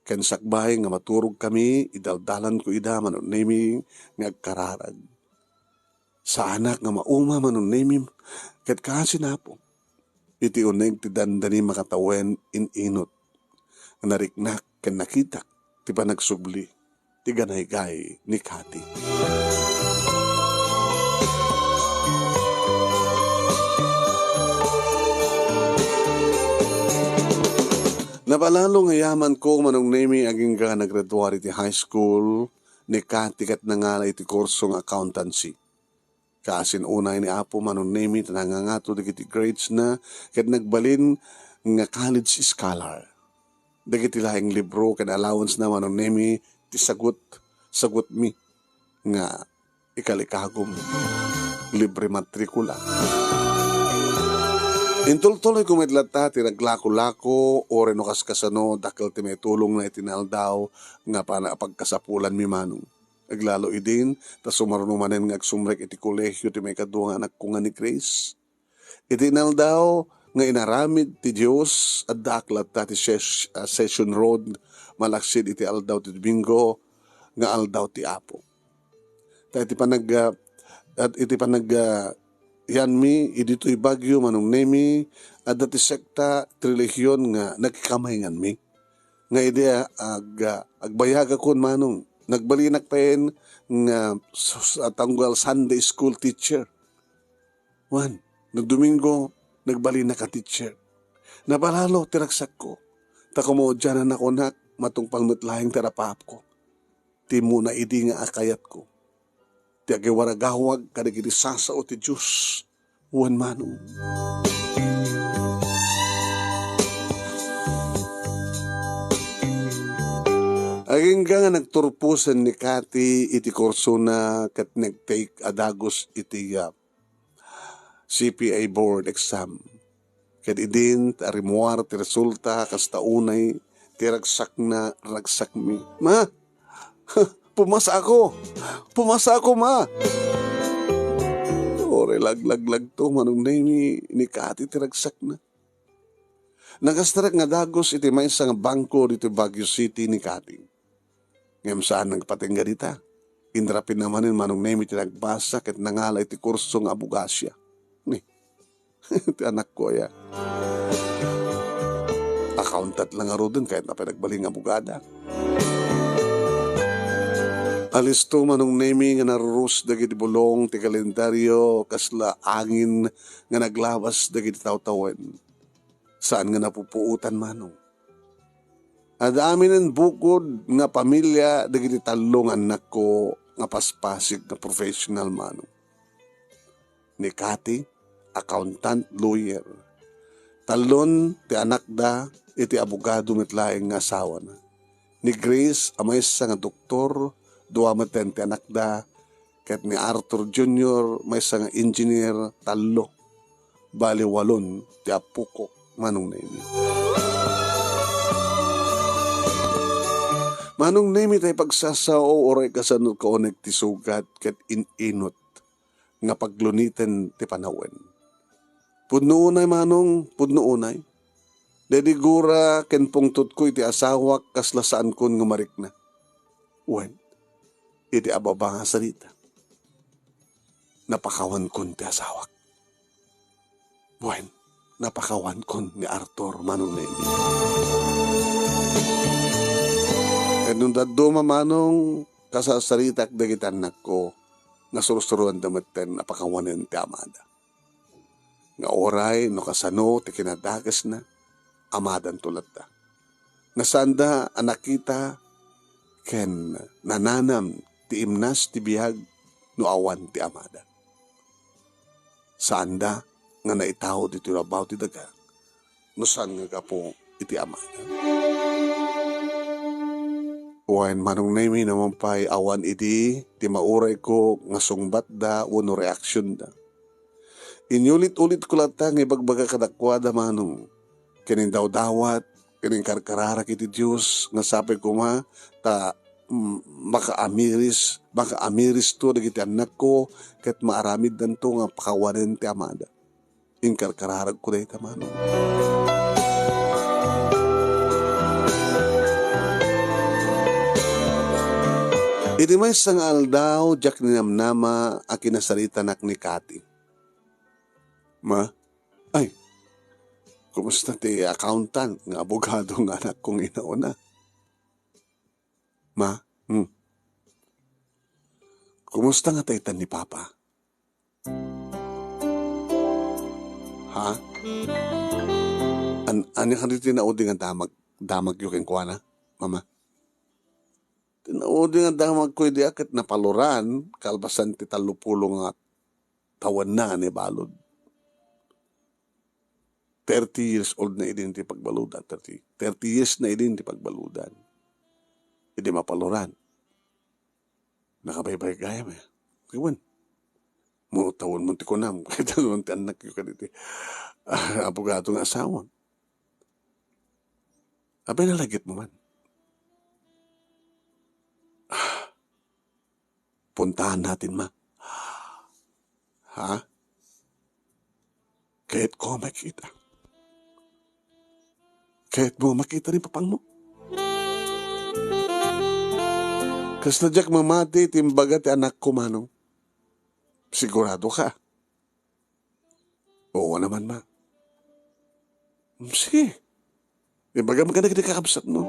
Ken sakbay nga maturog kami, idaldalan ko ida manon name nga agkararag. Sa anak nga mauma manon name, ket kasi na po. Iti uneg ti dandani makatawen inot. Nariknak ken nakita ti panagsubli ti ganaygay ni Kati. Napalalo nga yaman ko manong name aging ka naggraduari ti high school ni Kati kat nangalay ti kursong accountancy. Kasin unay ni Apo manong name tanangangato dagiti grades na kat nagbalin nga college scholar. Dagiti lahing libro ken allowance na manong name ti sagot mi nga ikalikagom libre matrikula. Intultuloy kumidlata ti naglako-lako o reno kaskasano dakkel ti may tulong na itinaldaw nga pana pagkasapulan mi manong. Aglalo idin ta sumaruno manen nga agsumrek iti kolehyo ti may kadua nga anak ko nga ni Grace. Itinaldaw nga inaramid ti Dios at daklat ta ti Session Road malaksid iti aldaw ti Domingo nga aldaw ti Apo. Ta iti panag yan mi, idito'y bagyo manong nemi, at dati sekta, relihiyon nga nagkikamahingan mi. Nga idea, agbayag ako manong, nagbalinak pa yun nga tanggal Sunday school teacher. Nagdomingo, nagbalinak ka teacher. Nabalalo, tiraksak ko. Takumo dyanan ako nak, matong pangmutlahing terapap ko. Ti muna idi nga akayat ko. Ti agiwaragawag kadagiti sasao ti Diyos. Uwan manong. Aging nga nagturpusan ni Kati iti kurso na kat nag-take adagos iti CPA board exam. Ket idin ti arimuar ti resulta kas taunay ti ragsak na ragsak mi. Ma, pumasa ako! Pumasa ako, ma! Ore laglag to manong ni Kati ti ragsak na. Nagastarak nga dagos iti maysa nga bangko dito Baguio City ni Kati. Ngem saan nagpatingga dita. Indrapin namanin manong nemi ti nagbasa ket nangala iti kurso nga abugasya. Ni, ti anak ko ya. Accountant lang aro dun kahit na pinagbaling abugada. Alisto manong nemi nga narurus dagiti bulong ti kalendaryo kasla angin nga naglabas dagiti tawtawen. Saan nga napupuutan manong? Adami ng bukod nga pamilya dagiti talong anak ko nga paspasig na professional manong. Ni Kati, accountant, lawyer. Talon ti anak da iti abogado metlaeng nga asawa na. Ni Grace, amay sa nga doktor, duwamaten ti anak da, ket ni Arthur Jr., may sa nga engineer, talo. Bali walon ti apuko manong nemi. Manong nemi tayo pagsasao oray kasanod ka onek ti sugat ket inot nga paglunitin ti panawen. Pudno unay manong, pudno unay. Dedigura ken pungtot ko iti asawak kaslasaan kon nga marik na. Wen, iti ababa nga salita. Napakawan kon ti asawak. Wen, napakawan kon ni Arthur manong nemi. Nung daduma manong kasasaritak dagiti anak ko nga surusuruan damaten napakawanen ti amada. Nga oray no kasano ti kinadagas na amadan tulad da. Nga sanda anak kita ken nananam ti imnas ti biyag no awan ti amada. Sanda nga naitaw dito labaw ti daga no saan nga kapo iti amada. Wen manong nemi naman pa'y awan idi, ti mauray ko nga sungbat da, wano reaksyon da. Inyulit-ulit ko latang ibagbaga kadakwada manong. Kanin daw dawat, kanin karkararak iti Diyos, nga sabi ko ma, makaamiris to, dagiti anak ko, kat maaramid dan to nga pakawanin ti amada. Inkarkararak ko da ita manong. Iti may sang aldaw, jak ninamnama, a kinasarita nak ni Kati. Ma, ay, kumusta ti accountant, nga abogado nga anak kong inauna? Ma, kumusta nga taytan ni Papa? Ha? Ano ka dito tinaudi nga damag yung kuwana, Mama? Tinaudi nga damag ko di akit napaluran, kalbasan ti talupulong nga tawan na ni balod. 30 years old na idin ti pagbaludan. 30 years na idin ti pagbaludan. Hindi mapaluran. Nakabaybay gaya may. Kiwan. Mo tawon mo ti kunam. Kaya talon ti anak yung kaniti. Abogado nga asawa. Abay nalagit mo man. Puntahan natin, Ma. Ha? Kahit ko makita. Kahit mo makita rin papang mo. Kas na jak mamati, timbaga ti anak ko, manong. Sigurado ka. Oo naman, Ma. Sige. Timbaga maganda kita kakabsat mo.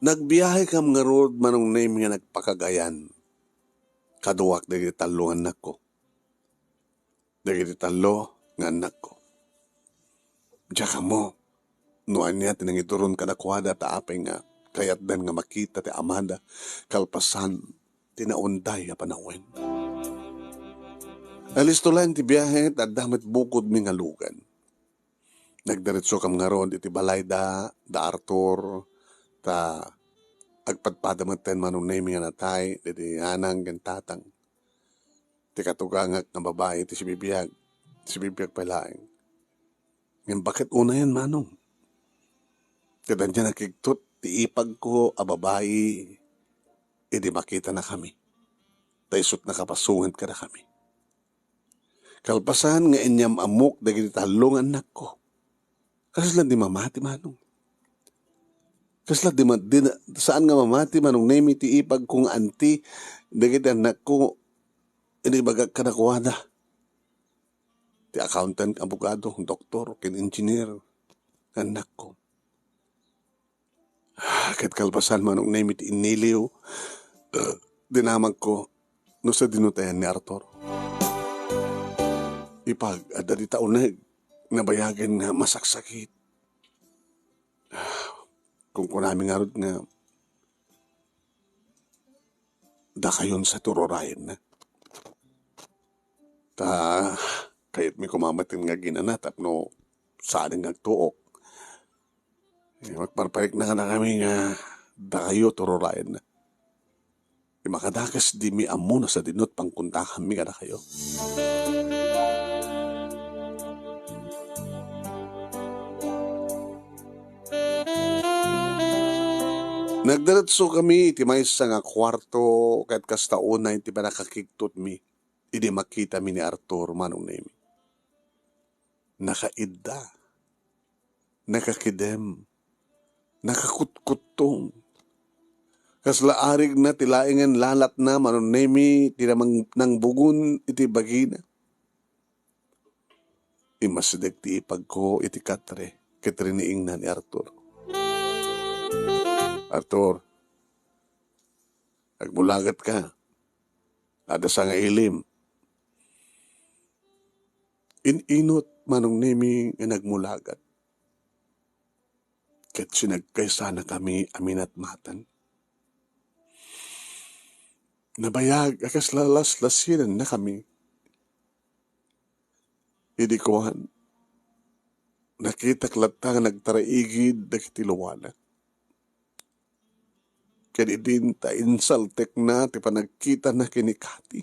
Nagbiyahe kam nga road manong name nga nagpakagayan. Kaduwak dagiti talo nga anak ko. Dagiti talo nga anak ko. Diya mo, noan niya tinangituron kadakwada ta apay nga kayat dan nga makita ti amada kalpasan tinaunday a panawin. Alis to lang ti biyahe at damit bukod mi nga lugan. Nagdiretso kam nga ron iti balay da Arthur, ta agpadpadamaten manong name nga natay, iti anang gantatang. Ti katugangak nga babae, ti si bibiyag palaing. Ngayon bakit una yan manong? Kada niya nakiktot, ti ipag ko a babae, edi makita na kami. Taisot na kapasungan ka na kami. Kalpasan nga inyam amok dagiti talong anak ko. Kasla di mamati manong. Kasla saan nga mamati manong name ti ipag kong anti dagiti anak ko edi bagag kanakuwada. Ti accountant, abogado, doktor, ken engineer, anak ko. Ket kalpasan manong name ti iniliw, dinamag ko no sa dinutayan ni Arthur. Ipag, ada di taunag, nabayagan nga masaksakit. Kung kunami nga rin nga, da kayon sa turorayan na. Kayat may kumamatin nga ginanatap no saan nga tuok. Magparparik na kami nga, da kayo turorayan na. Makadakas di mi amo na sa dinot pangkunta kami ka na kayo. Nagdiretso kami, iti may sa nga kwarto, kahit kastauna, iti ba nakakiktot mi. Hindi makita mi ni Arthur, manong name. Nakaidda, nakakidem, nakakutkutong. Kaslaarig na tilaingan lalat na, manong name, tinamang nang bugun, iti bagina. Imasdeg ti ipag ko, iti katriniing na ni Arthur. Arthur, agmulagat ka. Ada sa nga ilim. Inot manong nemi nga nagmulagat. Ket sinagkaysa na kami aminat matan. Nabayag akas lalas-lasinan na kami. Hindi kuhan. Nakitak latang nagtaraigid na kitiluwana. Kaya din ta insaltek na ti panagkita na kinikati.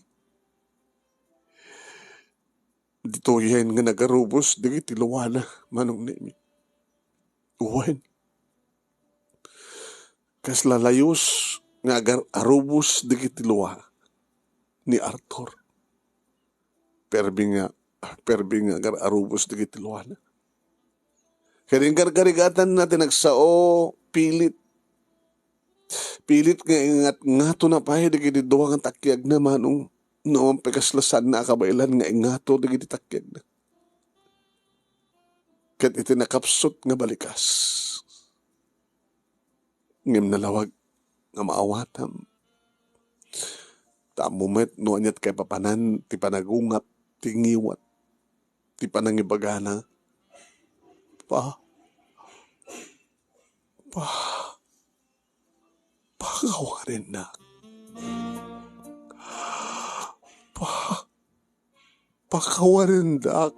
Dito yan nga nagarubos di tiluwana manong nemi. Uwan. Kas lalayos nga arubos di tiluwa ni Arthur. Perbi nga arubos di tiluwana. Kaya garigatan natin nagsao Pilit nga ingat ngato na pahe digiti duwa nga takyag na manong noong pekaslasan na kabailan nga ingato digiti takyag na. Kat iti nakapsot nga balikas. Ngem nalawag nga maawatam. Taamumet no anyat kay papanan ti panagungap ti ngiwat ti panangibagana. Pakawarin na. Pakawarin na.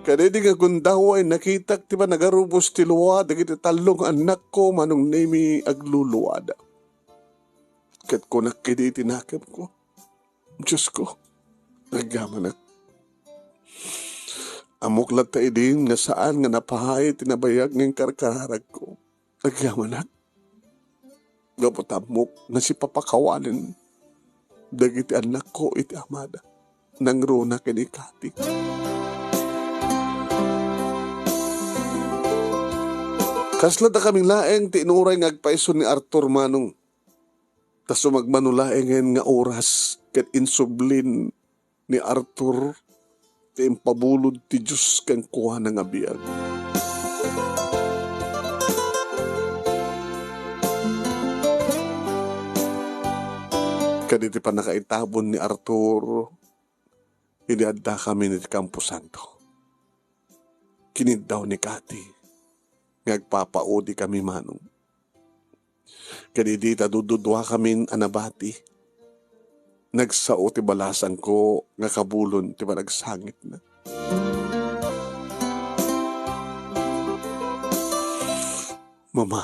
Kadidi nga gundaw ay nakitak ti ba nagarubos ti luwa dagiti talong anak ko manong nemi agluluwada. Kat ko nakidi tinakip ko. Diyos ko, nagamanak. Amuklat ta idin nga saan nga napahay tinabayag ng karkararag ko. Nagyamanak. Gaputamok nga si papakawanin. Dagiti anak ko iti amada. Nang runa kinikati. Kasla ta kaming laeng ti inuray nga agpaiso ni Arthur manong. Tas sumagmanulaengen nga oras ket insublin ni Arthur ti impabulod ti Diyos kang kuha ng abiyag. Kaditi pa nakaitabon ni Arthur, iniadda kami ni Campo Santo. Kinid daw ni Kati, ngagpapaudi kami manong. Kaditi ta dududwa kami anabati, nagsao ti balasan ko nga kabulon ti managsangit na. Mama,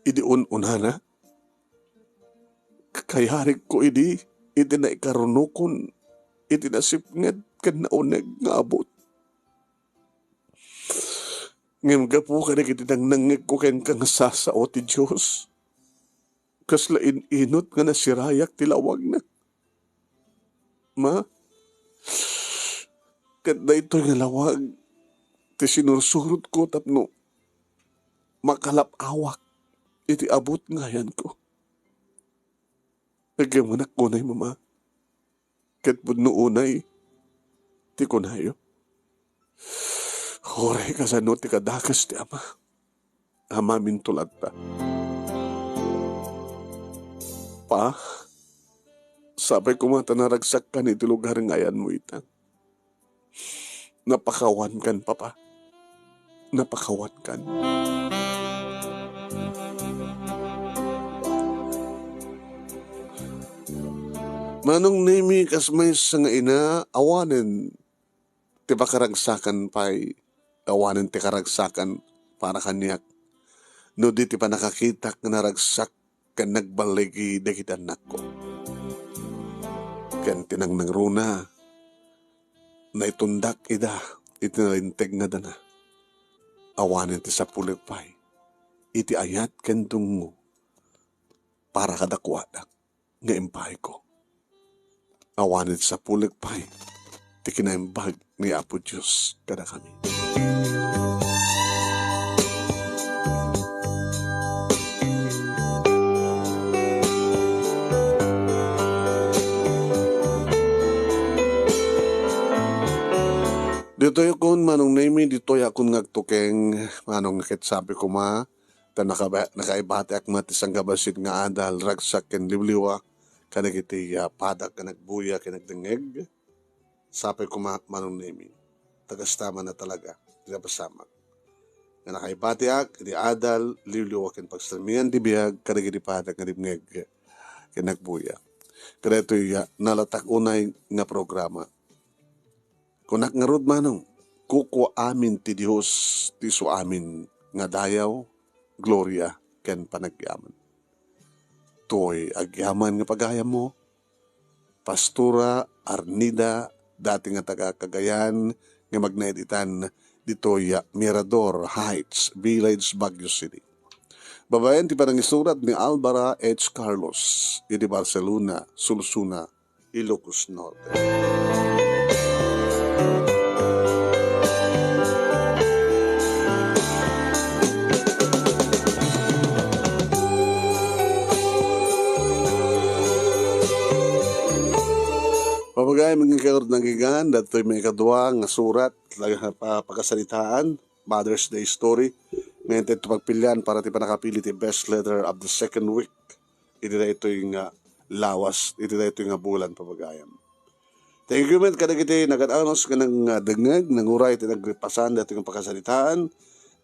idi unana, kayarik ko idi na ikarunukon, idi nasipnged kan nauneg nga abot. Ngem gapu ka na kitinang nangig ko ken kang sasao ti Diyos. Kasla inot nga nasirayak tilawag na. Ma, kat na ito'y nga lawag, ti sinursurot ko tapno makalapawak, iti abot ngayan ko. Nagamanak kunay, mama. Kat budno unay, ti kunayo. Horay kasano ti kadakas ti ama. Ama mintulat ta. Pa, sabay ko matanaragsak ka iti lugar ngayan mo itang. Napakawan kan, papa. Napakawan kan. Manong nemi kasmay sa nga ina, awanen ti pakaragsakan pa'y awanen ti karagsakan para kanyak. No di ti pa nakakita nga naragsak kan nagbaligi dakitan nako. Kan tinang nangruna na itundak ida itinalinteg nga dana. Awanen ti sapulig pa'y iti ayat kan tungo para kadakwadak nga impay ko. Awanen ti sapulig pa'y ti kinaimbag ni Apo Diyos kada kami. Dito'y akon manong nemi, dito'y akon ngagtukeng manong nakitsabi ko ma, ta nakaibate ak matisang gabasit nga adal, ragsak ken liwliwa, kanagiti padak kanagbuya kanagdengeg, sapay ko manong nemi, tagastama na talaga, tinapasamak. Nga nakaibate ak, di adal, liwliwa ken pagsalmian di biyag, kanagiti padak kanagdengeg, kanagbuya. Kaya ito'y nalatak unay nga programa. Kunak nga rod manong, kuko amin ti Diyos, ti so amin nga dayaw, gloria, ken panagyaman. To'y agyaman nga pagayam mo, Pastora Arnida, dati nga taga Cagayan, nga magnaeditan, dito'y Mirador Heights, Village, Baguio City. Babayan ti panangisurat ni Alvara H. Carlos, iti Barcelona, Sulusuna, Ilocos Norte. Papagay mga kaurot ng gigan, dato'y may kadwa nga surat, pagkasalitaan, Mother's Day Story. Ngayon ito pagpilian para ti panakapili ti best letter of the second week. Iti na ito yung lawas, iti na ito yung bulan papagayam. Thank you man, kadagiti nagadanos ka ng dagngag, ng uray, iti nagpasan dati yung pagkasalitaan.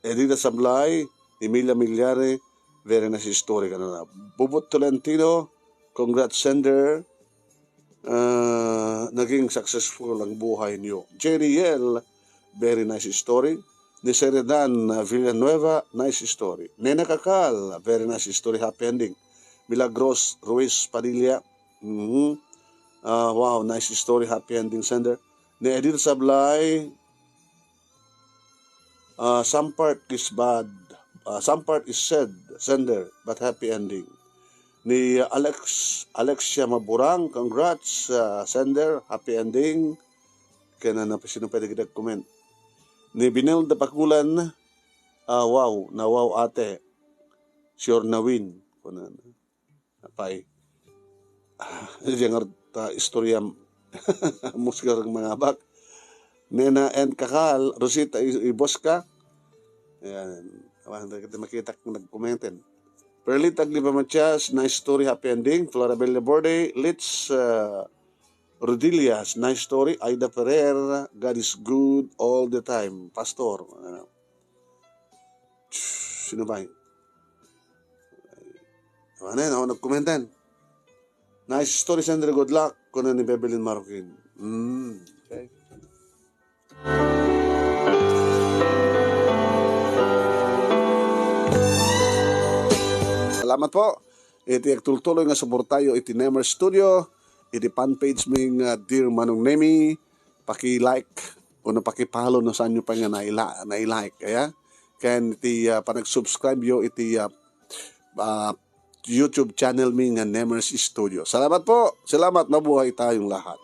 Edita Sablay, Emilia Milyare, very nice story ka na. Bubot Tolentino, congrats sender. Naging successful ang buhay niyo. Jerry Yell, very nice story. Ni Seridan Villanueva, nice story. Nena Kakal, very nice story, happy ending. Milagros Ruiz Padilla, wow, nice story, happy ending sender. Ni Edith Sablay, some part is bad, some part is sad, sender, but happy ending. Ni Alexia Maburang, congrats, sender, happy ending. Kaya na sino pwede kita comment. Ni Binelda Pakulan, wow, na wow ate, sure na win. Apay, diyan nga istorya, musika ng mga bak. Nena and Kakal, Rosita Ibosca, ayan, kita makita kung nag-commentin. Perlita Aglipamatias, nice story, happy ending. Florabella Borde, Litz Rodillas, nice story. Aida Ferrer, God is good all the time. Pastor. Sino ba yun? Ano yun? Ako nag-commentan. Nice story, Sandra. Good luck. Kuna ni Bebelin Marroquin. Okay. Salamat po. Iti agtultuloy nga suportayo iti Nemer Studio. Iti fanpage ming Dear Manong Nemi. Paki-like. Uno paki-follow no saan nyo pa nga na-like. Kaya? Kaya iti panag-subscribe yo iti YouTube channel mi nga Nemers Studio. Salamat po. Salamat. Mabuhay tayong lahat.